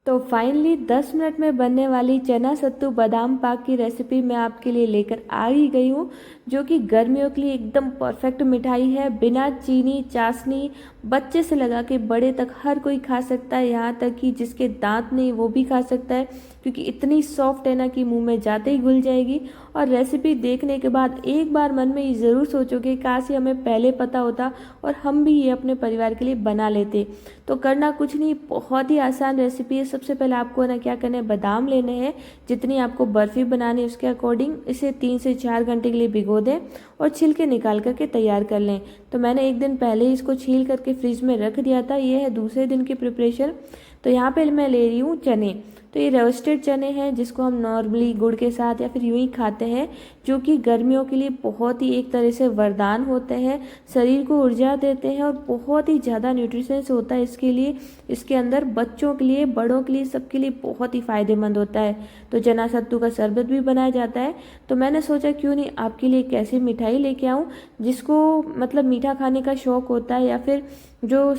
तो finally 10 minute में बनने वाली चना सत्तू बादाम पाक की रेसिपी मैं आपके लिए लेकर आ ही गई हूँ, जो कि गर्मियों के लिए एकदम परफेक्ट मिठाई है। बिना चीनी चाशनी, बच्चे से लगा के बड़े तक हर कोई खा सकता है, यहाँ तक कि जिसके दांत नहीं वो भी खा सकता है, क्योंकि इतनी सॉफ्ट है ना कि मुंह में जाते ही घुल जाएगी। और रेसिपी देखने के बाद एक बार मन में ये ज़रूर सोचोगे काश ये हमें पहले पता होता और हम भी ये अपने परिवार के लिए बना लेते। तो करना कुछ नहीं, बहुत ही आसान रेसिपी है। सबसे पहले आपको ना क्या करना है, बादाम लेने हैं, जितनी आपको बर्फ़ी बनानी है उसके अकॉर्डिंग इसे 3 से 4 घंटे के लिए भिगो दें और छिलके निकाल करके तैयार कर लें। तो मैंने एक दिन पहले ही इसको छील करके फ्रिज में रख दिया था। ये है दूसरे दिन की प्रिपरेशन। तो यहाँ पे मैं ले रही हूँ चने। तो ये रोस्टेड चने हैं, जिसको हम नॉर्मली गुड़ के साथ या फिर यूं ही खाते हैं, जो कि गर्मियों के लिए बहुत ही एक तरह से वरदान होते हैं, शरीर को ऊर्जा देते हैं और बहुत ही ज़्यादा न्यूट्रिशंस होता है इसके लिए। इसके अंदर बच्चों के लिए, बड़ों के लिए, सबके लिए बहुत ही फ़ायदेमंद होता है। तो चना सत्तू का शरबत भी बनाया जाता है। तो मैंने सोचा क्यों नहीं आपके लिए एक ऐसी मिठाई लेके आऊँ जिसको मतलब मीठा खाने का शौक़ होता है, या फिर जो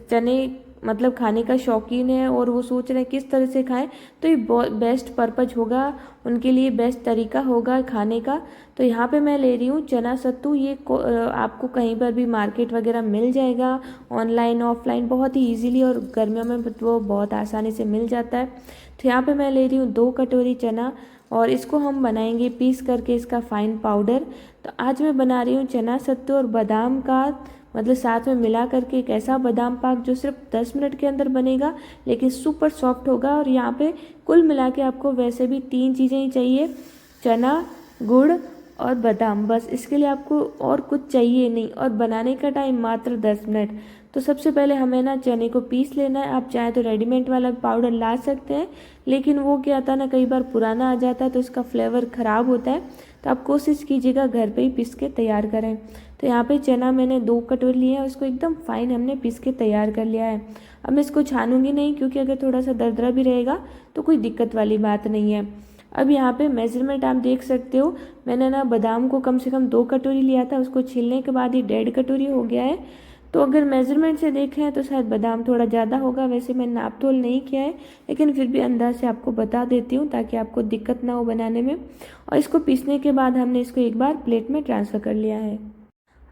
चने मतलब खाने का शौकीन है और वो सोच रहे हैं किस तरह से खाएं, तो ये बेस्ट पर्पज होगा उनके लिए, बेस्ट तरीका होगा खाने का। तो यहाँ पे मैं ले रही हूँ चना सत्तू। ये आपको कहीं पर भी मार्केट वगैरह मिल जाएगा, ऑनलाइन ऑफलाइन बहुत ही इजीली, और गर्मियों में वो बहुत आसानी से मिल जाता है। तो यहाँ पे मैं ले रही हूँ 2 कटोरी चना, और इसको हम बनाएंगे पीस करके इसका फाइन पाउडर। तो आज मैं बना रही हूँ चना सत्तू और बादाम का मतलब साथ में मिला करके एक ऐसा बादाम पाक जो सिर्फ 10 मिनट के अंदर बनेगा, लेकिन सुपर सॉफ्ट होगा। और यहाँ पे कुल मिला के आपको वैसे भी 3 चीज़ें ही चाहिए, चना, गुड़ और बादाम, बस इसके लिए आपको और कुछ चाहिए नहीं। और बनाने का टाइम मात्र 10 मिनट। तो सबसे पहले हमें ना चने को पीस लेना है। आप चाहे तो रेडीमेड वाला पाउडर ला सकते हैं, लेकिन वो क्या आता है ना, कई बार पुराना आ जाता है तो इसका फ्लेवर ख़राब होता है। तो आप कोशिश कीजिएगा घर पे ही पीस के तैयार करें। तो यहाँ पे चना मैंने 2 कटोरी लिए हैं, उसको एकदम फाइन हमने पीस के तैयार कर लिया है। अब मैं इसको छानूंगी नहीं, क्योंकि अगर थोड़ा सा दरदरा भी रहेगा तो कोई दिक्कत वाली बात नहीं है। अब यहाँ पे मेजरमेंट आप देख सकते हो, मैंने ना बादाम को कम से कम 2 कटोरी लिया था, उसको छीलने के बाद ही 1.5 कटोरी हो गया है। तो अगर मेजरमेंट से देखें तो शायद बादाम थोड़ा ज़्यादा होगा, वैसे मैंने नाप तोल नहीं किया है, लेकिन फिर भी अंदाज से आपको बता देती हूँ ताकि आपको दिक्कत ना हो बनाने में। और इसको पीसने के बाद हमने इसको एक बार प्लेट में ट्रांसफ़र कर लिया है।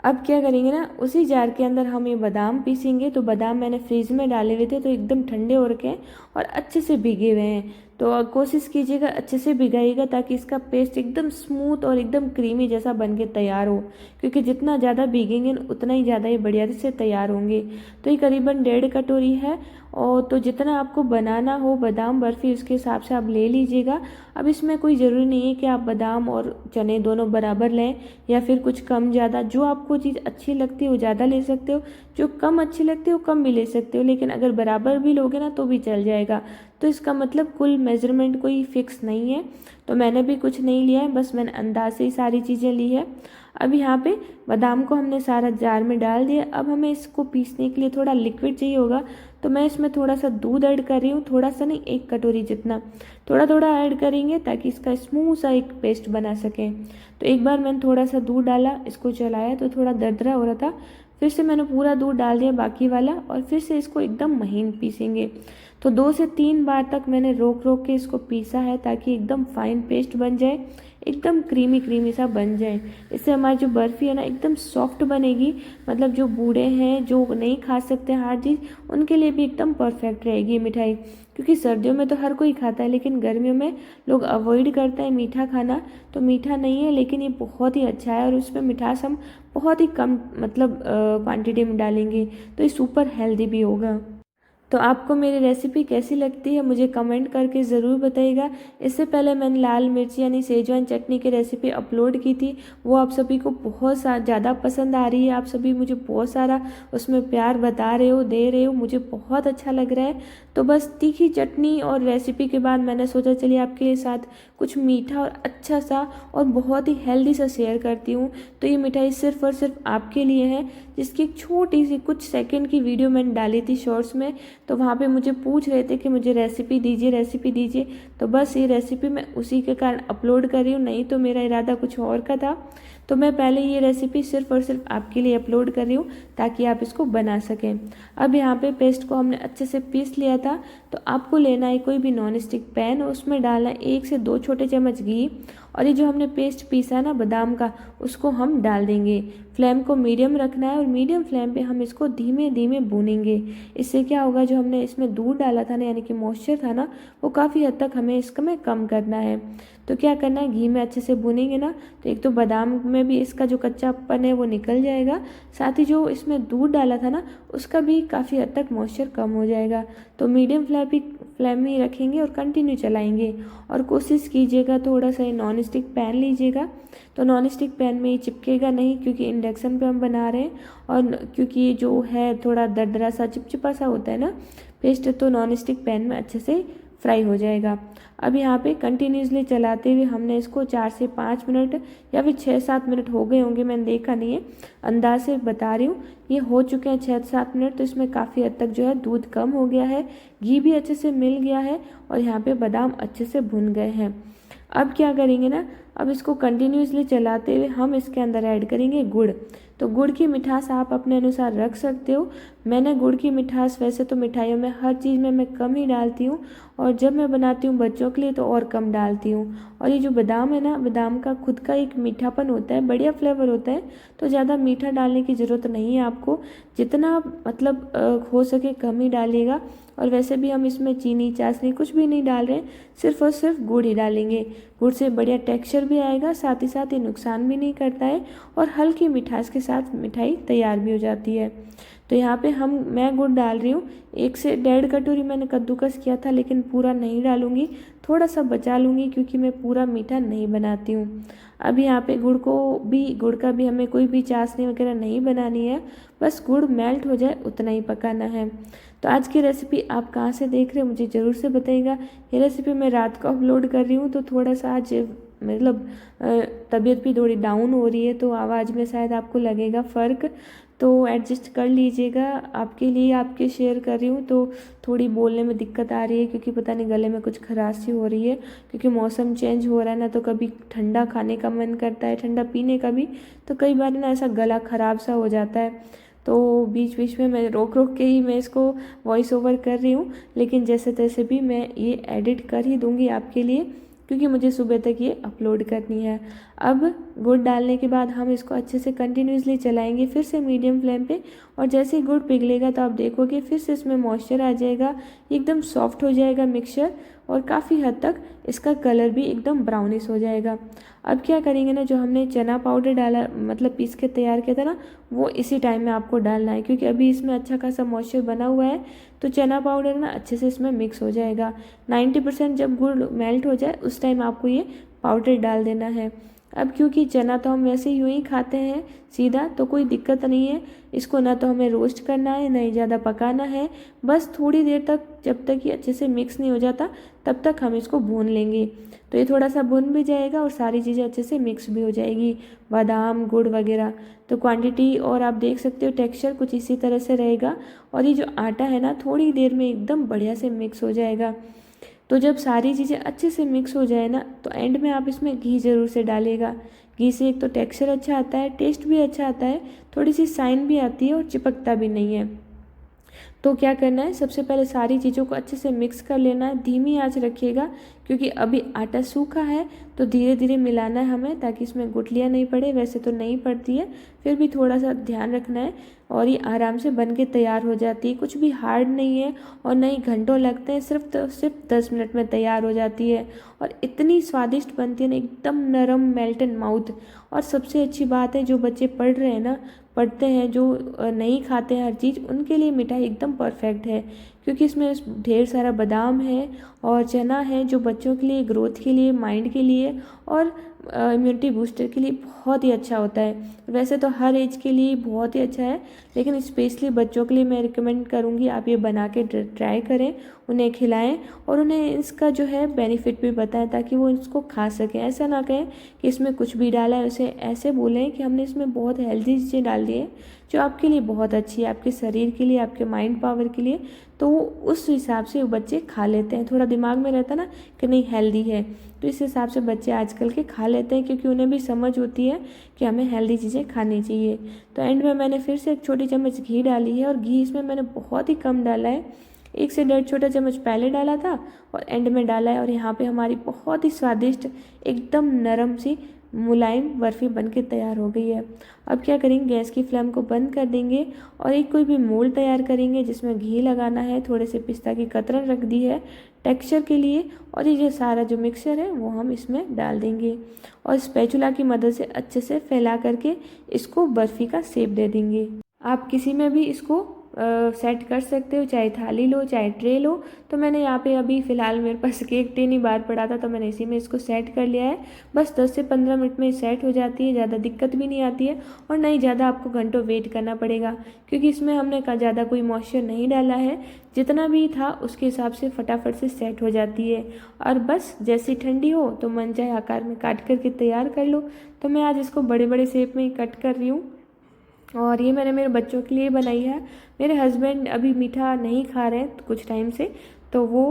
अब क्या करेंगे ना, उसी जार के अंदर हम ये बादाम पीसेंगे। तो बादाम मैंने फ्रीज में डाले हुए थे, तो एकदम ठंडे हो रखे हैं और अच्छे से भीगे हुए हैं। तो कोशिश कीजिएगा अच्छे से भिगाइएगा, ताकि इसका पेस्ट एकदम स्मूथ और एकदम क्रीमी जैसा बन के तैयार हो, क्योंकि जितना ज़्यादा भीगेंगे उतना ही ज़्यादा ये बढ़िया से तैयार होंगे। तो ये करीबन 1.5 कटोरी है, और तो जितना आपको बनाना हो बादाम बर्फ़ी उसके हिसाब से आप ले लीजिएगा। अब इसमें कोई ज़रूरी नहीं है कि आप बादाम और चने दोनों बराबर लें, या फिर कुछ कम ज़्यादा। जो आपको चीज़ अच्छी लगती है वो ज़्यादा ले सकते हो, जो कम अच्छी लगती है वो कम भी ले सकते हो, लेकिन अगर बराबर भी लोगे ना तो भी चल जाएगा। तो इसका मतलब कुल मेजरमेंट कोई फिक्स नहीं है। तो मैंने भी कुछ नहीं लिया है, बस मैंने अंदाज से ही सारी चीज़ें ली है। अब यहाँ पे बादाम को हमने सारा जार में डाल दिया। अब हमें इसको पीसने के लिए थोड़ा लिक्विड चाहिए होगा, तो मैं इसमें थोड़ा सा दूध ऐड कर रही हूँ, थोड़ा सा नहीं, 1 कटोरी जितना, थोड़ा थोड़ा ऐड करेंगे ताकि इसका स्मूथ सा एक पेस्ट बना सकें। तो एक बार मैंने थोड़ा सा दूध डाला, इसको चलाया तो थोड़ा दरदरा हो रहा था, फिर से मैंने पूरा दूध डाल दिया बाकी वाला, और फिर से इसको एकदम महीन पीसेंगे। तो 2 से 3 बार तक मैंने रोक रोक के इसको पीसा है, ताकि एकदम फाइन पेस्ट बन जाए, एकदम क्रीमी क्रीमी सा बन जाए। इससे हमारी जो बर्फ़ी है ना एकदम सॉफ्ट बनेगी। मतलब जो बूढ़े हैं, जो नहीं खा सकते हार्ड चीज़, उनके लिए भी एकदम परफेक्ट रहेगी ये मिठाई। क्योंकि सर्दियों में तो हर कोई खाता है, लेकिन गर्मियों में लोग अवॉइड करते हैं मीठा खाना। तो मीठा नहीं है, लेकिन ये बहुत ही अच्छा है, और उसमें मिठास हम बहुत ही कम मतलब क्वांटिटी में डालेंगे, तो ये सुपर हेल्दी भी होगा। तो आपको मेरी रेसिपी कैसी लगती है मुझे कमेंट करके ज़रूर बताइएगा। इससे पहले मैंने लाल मिर्च यानी सेजवान चटनी की रेसिपी अपलोड की थी, वो आप सभी को बहुत ज़्यादा पसंद आ रही है। आप सभी मुझे बहुत सारा उसमें प्यार बता रहे हो, दे रहे हो, मुझे बहुत अच्छा लग रहा है। तो बस तीखी चटनी और रेसिपी के बाद मैंने सोचा चलिए आपके लिए साथ कुछ मीठा और अच्छा सा और बहुत ही हेल्दी सा शेयर करती हूँ। तो ये मिठाई सिर्फ़ और सिर्फ आपके लिए है, जिसकी एक छोटी सी कुछ सेकंड की वीडियो मैंने डाली थी शॉर्ट्स में। तो वहाँ पे मुझे पूछ रहे थे कि मुझे रेसिपी दीजिए, रेसिपी दीजिए। तो बस ये रेसिपी मैं उसी के कारण अपलोड कर रही हूँ, नहीं तो मेरा इरादा कुछ और का था। तो मैं पहले ये रेसिपी सिर्फ़ और सिर्फ आपके लिए अपलोड कर रही हूँ, ताकि आप इसको बना सकें। अब यहाँ पे पेस्ट को हमने अच्छे से पीस लिया था, तो आपको लेना है कोई भी नॉन स्टिक पैन, उसमें डालना है 1 से 2 छोटे चम्मच घी, और ये जो हमने पेस्ट पीसा है ना बादाम का, उसको हम डाल देंगे। फ्लेम को मीडियम रखना है और मीडियम फ्लेम पे हम इसको धीमे धीमे भूनेंगे। इससे क्या होगा, जो हमने इसमें दूध डाला था ना, यानी कि मॉइस्चर था ना, वो काफ़ी हद तक हमें इसमें कम करना है। तो क्या करना है, घी में अच्छे से भुनेंगे ना, तो एक तो बादाम में भी इसका जो कच्चापन है वो निकल जाएगा, साथ ही जो इसमें दूध डाला था ना, उसका भी काफ़ी हद तक मॉइस्चर कम हो जाएगा। तो मीडियम फ्लेम ही रखेंगे और कंटिन्यू चलाएंगे। और कोशिश कीजिएगा थोड़ा सा नॉन स्टिक पैन लीजिएगा, तो नॉन स्टिक पैन में ये चिपकेगा नहीं, क्योंकि इंडक्शन पे हम बना रहे हैं, और क्योंकि ये जो है थोड़ा दरदरा सा चिपचिपा सा होता है ना पेस्ट, तो नॉन स्टिक पैन में अच्छे से फ्राई हो जाएगा। अब यहाँ पे कंटिन्यूसली चलाते हुए हमने इसको 4 से 5 मिनट या फिर 6-7 मिनट हो गए होंगे, मैंने देखा नहीं है, अंदाज से बता रही हूँ। ये हो चुके हैं 6-7 मिनट, तो इसमें काफ़ी हद तक जो है दूध कम हो गया है, घी भी अच्छे से मिल गया है, और यहाँ पे बादाम अच्छे से भुन गए हैं। अब क्या करेंगे ना, अब इसको कंटिन्यूसली चलाते हुए हम इसके अंदर ऐड करेंगे गुड़। तो गुड़ की मिठास आप अपने अनुसार रख सकते हो। मैंने गुड़ की मिठास, वैसे तो मिठाइयों में हर चीज़ में मैं कम ही डालती हूँ, और जब मैं बनाती हूँ बच्चों के लिए तो और कम डालती हूँ। और ये जो बादाम है ना, बादाम का खुद का एक मीठापन होता है, बढ़िया फ्लेवर होता है, तो ज़्यादा मीठा डालने की ज़रूरत नहीं है आपको, जितना मतलब हो सके कम ही डालिएगा। और वैसे भी हम इसमें चीनी चाशनी कुछ भी नहीं डाल रहे हैं, सिर्फ और सिर्फ गुड़ ही डालेंगे। गुड़ से बढ़िया टेक्सचर भी आएगा, साथ ही साथ ये नुकसान भी नहीं करता है, और हल्की मिठास के साथ मिठाई तैयार भी हो जाती है। तो यहाँ पे मैं गुड़ डाल रही हूँ, 1 से 1.5 कटोरी मैंने कद्दूकस किया था, लेकिन पूरा नहीं डालूंगी, थोड़ा सा बचा लूँगी, क्योंकि मैं पूरा मीठा नहीं बनाती हूँ। अब यहाँ पे गुड़ का भी हमें कोई भी चाशनी वगैरह नहीं बनानी है, बस गुड़ मेल्ट हो जाए उतना ही पकाना है। तो आज की रेसिपी आप कहाँ से देख रहे हो मुझे ज़रूर से बताइएगा। ये रेसिपी मैं रात को अपलोड कर रही हूँ, तो थोड़ा सा आज मतलब तबीयत भी थोड़ी डाउन हो रही है, तो आवाज़ में शायद आपको लगेगा फ़र्क, तो एडजस्ट कर लीजिएगा। आपके लिए आपके शेयर कर रही हूँ, तो थोड़ी बोलने में दिक्कत आ रही है, क्योंकि पता नहीं गले में कुछ खराशी हो रही है, क्योंकि मौसम चेंज हो रहा है ना, तो कभी ठंडा खाने का मन करता है, ठंडा पीने का भी, तो कई बार ना ऐसा गला ख़राब सा हो जाता है। तो बीच बीच में मैं रोक रोक के ही मैं इसको वॉइस ओवर कर रही हूँ, लेकिन जैसे तैसे भी मैं ये एडिट कर ही दूँगी आपके लिए, क्योंकि मुझे सुबह तक ये अपलोड करनी है। अब गुड़ डालने के बाद हम इसको अच्छे से कंटिन्यूसली चलाएंगे, फिर से मीडियम फ्लेम पे, और जैसे ही गुड़ पिघलेगा तो आप देखोगे फिर से इसमें मॉइस्चर आ जाएगा, एकदम सॉफ्ट हो जाएगा मिक्सचर, और काफ़ी हद तक इसका कलर भी एकदम ब्राउनिश हो जाएगा। अब क्या करेंगे ना, जो हमने चना पाउडर डाला, मतलब पीस के तैयार किया था ना, वो इसी टाइम में आपको डालना है, क्योंकि अभी इसमें अच्छा खासा मॉइस्चर बना हुआ है, तो चना पाउडर ना अच्छे से इसमें मिक्स हो जाएगा। 90% जब गुड़ मेल्ट हो जाए उस टाइम आपको ये पाउडर डाल देना है। अब क्योंकि चना तो हम वैसे यूँ ही खाते हैं सीधा, तो कोई दिक्कत नहीं है, इसको ना तो हमें रोस्ट करना है ना ही ज़्यादा पकाना है, बस थोड़ी देर तक, जब तक ये अच्छे से मिक्स नहीं हो जाता तब तक हम इसको भून लेंगे। तो ये थोड़ा सा भुन भी जाएगा और सारी चीज़ें अच्छे से मिक्स भी हो जाएगी, बादाम गुड़ वगैरह। तो क्वांटिटी और आप देख सकते हो टेक्सचर कुछ इसी तरह से रहेगा, और ये जो आटा है ना थोड़ी देर में एकदम बढ़िया से मिक्स हो जाएगा। तो जब सारी चीज़ें अच्छे से मिक्स हो जाए ना, तो एंड में आप इसमें घी ज़रूर से डालिएगा। घी से एक तो टेक्सचर अच्छा आता है, टेस्ट भी अच्छा आता है, थोड़ी सी शाइन भी आती है, और चिपकता भी नहीं है। तो क्या करना है, सबसे पहले सारी चीज़ों को अच्छे से मिक्स कर लेना है, धीमी आंच रखिएगा, क्योंकि अभी आटा सूखा है, तो धीरे धीरे मिलाना है हमें, ताकि इसमें गुठलियाँ नहीं पड़े। वैसे तो नहीं पड़ती है, फिर भी थोड़ा सा ध्यान रखना है, और ये आराम से बन के तैयार हो जाती है। कुछ भी हार्ड नहीं है, और नहीं घंटों लगते हैं, सिर्फ 10 मिनट में तैयार हो जाती है, और इतनी स्वादिष्ट बनती है ना, एकदम नरम, मेल्ट इन माउथ। और सबसे अच्छी बात है, जो बच्चे पढ़ते हैं, जो नहीं खाते हैं हर चीज़, उनके लिए मिठाई एकदम परफेक्ट है, क्योंकि इसमें ढेर सारा बादाम है और चना है, जो बच्चों के लिए, ग्रोथ के लिए, माइंड के लिए और इम्यूनिटी बूस्टर के लिए बहुत ही अच्छा होता है। वैसे तो हर एज के लिए बहुत ही अच्छा है, लेकिन स्पेशली बच्चों के लिए मैं रिकमेंड करूँगी आप ये बना के ट्राई करें, उन्हें खिलाएं, और उन्हें इसका जो है बेनिफिट भी बताएं, ताकि वो इसको खा सकें। ऐसा ना कहें कि इसमें कुछ भी डाला है, उसे ऐसे बोलें कि हमने इसमें बहुत हेल्दी चीज़ें डाल दी है, जो आपके लिए बहुत अच्छी है, आपके शरीर के लिए, आपके माइंड पावर के लिए। तो उस हिसाब से वो बच्चे खा लेते हैं, थोड़ा दिमाग में रहता ना कि नहीं हेल्दी है, तो इस हिसाब से बच्चे आजकल के खा लेते हैं, क्योंकि उन्हें भी समझ होती है कि हमें हेल्दी चीज़ें खानी चाहिए। तो एंड में मैंने फिर से 1 छोटी चम्मच घी डाली है, और घी इसमें मैंने बहुत ही कम डाला है, 1 से 1.5 छोटा चम्मच पहले डाला था और एंड में डाला है। और यहाँ पे हमारी बहुत ही स्वादिष्ट एकदम नरम सी मुलायम बर्फ़ी बनके तैयार हो गई है। अब क्या करेंगे, गैस की फ्लेम को बंद कर देंगे और एक कोई भी मोल्ड तैयार करेंगे जिसमें घी लगाना है, थोड़े से पिस्ता की कतरन रख दी है टेक्सचर के लिए, और ये जो सारा जो मिक्सचर है वो हम इसमें डाल देंगे और स्पैचुला की मदद से अच्छे से फैला करके इसको बर्फ़ी का शेप दे देंगे। आप किसी में भी इसको सेट कर सकते हो, चाहे थाली लो चाहे ट्रे लो। तो मैंने यहाँ पे अभी फ़िलहाल मेरे पास केक टिन ही बाहर पड़ा था तो मैंने इसी में इसको सेट कर लिया है। बस 10 से 15 मिनट में सेट हो जाती है, ज़्यादा दिक्कत भी नहीं आती है और ना ही ज़्यादा आपको घंटों वेट करना पड़ेगा, क्योंकि इसमें हमने ज़्यादा कोई मॉइस्चर नहीं डाला है। जितना भी था उसके हिसाब से फटाफट से सेट हो जाती है। और बस जैसी ठंडी हो तो मन चाहे आकार में काट करके तैयार कर लो। तो मैं आज इसको बड़े बड़े शेप में ही कट कर रही हूँ और ये मैंने मेरे बच्चों के लिए बनाई है। मेरे हस्बैंड अभी मीठा नहीं खा रहे हैं कुछ टाइम से, तो वो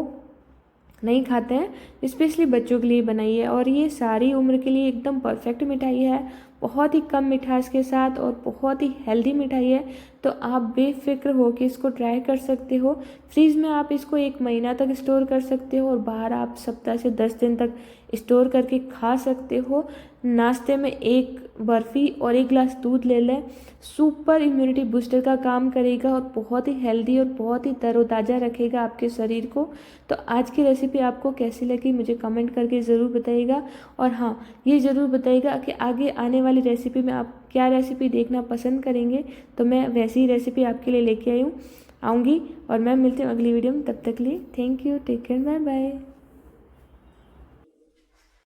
नहीं खाते हैं, स्पेशली बच्चों के लिए बनाई है। और ये सारी उम्र के लिए एकदम परफेक्ट मिठाई है, बहुत ही कम मिठास के साथ और बहुत ही हेल्दी मिठाई है। तो आप बेफिक्र हो के इसको ट्राई कर सकते हो। फ्रीज में आप इसको 1 महीना तक स्टोर कर सकते हो और बाहर आप सप्ताह से 10 दिन तक स्टोर करके खा सकते हो। नाश्ते में 1 बर्फ़ी और 1 गिलास दूध ले लें, सुपर इम्यूनिटी बूस्टर का काम करेगा और बहुत ही हेल्दी और बहुत ही तरोताज़ा रखेगा आपके शरीर को। तो आज की रेसिपी आपको कैसी लगी मुझे कमेंट करके ज़रूर बताइएगा। और हाँ, ये ज़रूर बताइएगा कि आगे आने वाली रेसिपी में आप क्या रेसिपी देखना पसंद करेंगे, तो मैं वैसी ही रेसिपी आपके लिए लेके आऊँगी। और मैं मिलती हूँ अगली वीडियो में, तब तक लिए thank you, take care, bye bye.